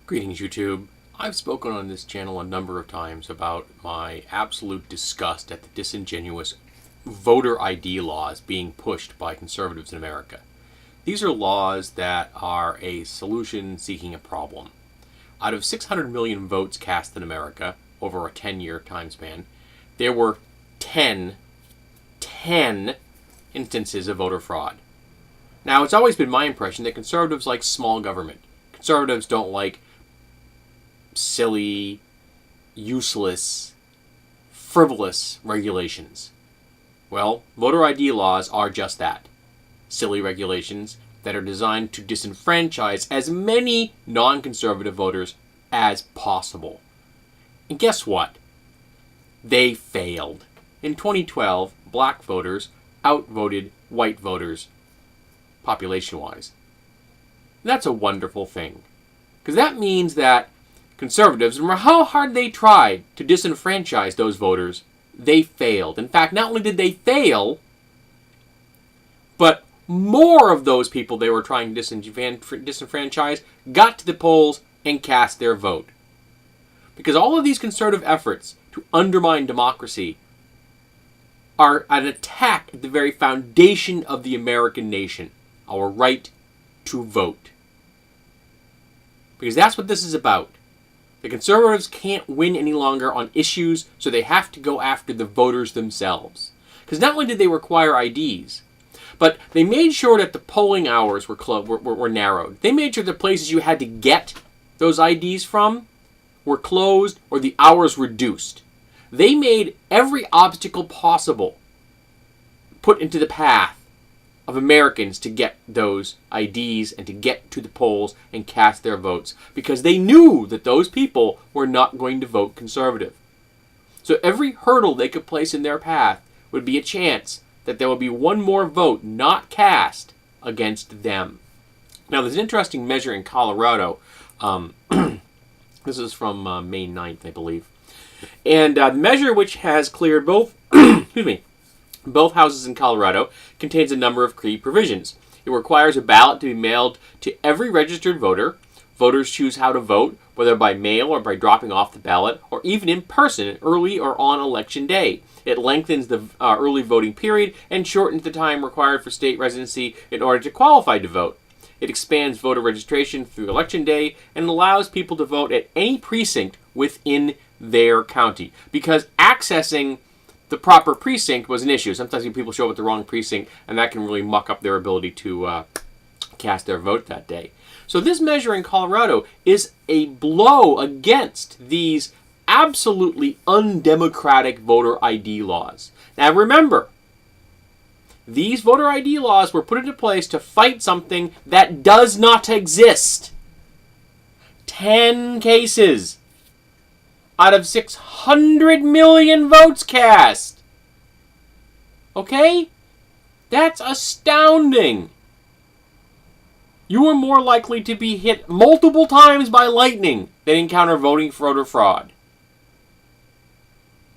Greetings, YouTube. I've spoken on this channel a number of times about my absolute disgust at the disingenuous voter ID laws being pushed by conservatives in America. These are laws that are a solution seeking a problem. Out of 600 million votes cast in America over a 10-year time span, there were 10 instances of voter fraud. Now, it's always been my impression that conservatives like small government. Conservatives don't like silly, useless, frivolous regulations. Well, voter ID laws are just that. Silly regulations that are designed to disenfranchise as many non-conservative voters as possible. And guess what? They failed. In 2012, black voters outvoted white voters, population-wise. That's a wonderful thing. Because that means that conservatives, no matter how hard they tried to disenfranchise those voters, they failed. In fact, not only did they fail, but more of those people they were trying to disenfranchise got to the polls and cast their vote. Because all of these conservative efforts to undermine democracy are an attack at the very foundation of the American nation, our right to vote. Because that's what this is about. The conservatives can't win any longer on issues, so they have to go after the voters themselves. Because not only did they require IDs, but they made sure that the polling hours were narrowed. They made sure the places you had to get those IDs from were closed or the hours reduced. They made every obstacle possible put into the path of Americans to get those IDs and to get to the polls and cast their votes, because they knew that those people were not going to vote conservative. So every hurdle they could place in their path would be a chance that there would be one more vote not cast against them. Now, there's an interesting measure in Colorado. This is from May 9th, I believe. And the measure, which has cleared both both houses in Colorado, contains a number of key provisions. It requires a ballot to be mailed to every registered voter. Voters choose how to vote, whether by mail or by dropping off the ballot, or even in person, early or on election day. It lengthens the early voting period and shortens the time required for state residency in order to qualify to vote. It expands voter registration through election day and allows people to vote at any precinct within their county, because accessing the proper precinct was an issue. Sometimes people show up at the wrong precinct, and that can really muck up their ability to cast their vote that day. So this measure in Colorado is a blow against these absolutely undemocratic voter ID laws. Now remember, these voter ID laws were put into place to fight something that does not exist. 10 cases out of 600 million votes cast. Okay? That's astounding. You are more likely to be hit multiple times by lightning than encounter voting voter fraud.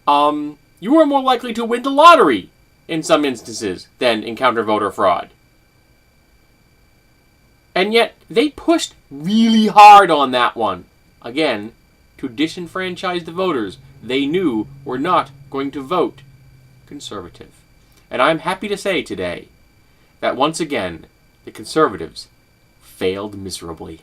You are more likely to win the lottery in some instances than encounter voter fraud. And yet, they pushed really hard on that one. Again, to disenfranchise the voters they knew were not going to vote conservative. And I'm happy to say today that once again, the conservatives failed miserably.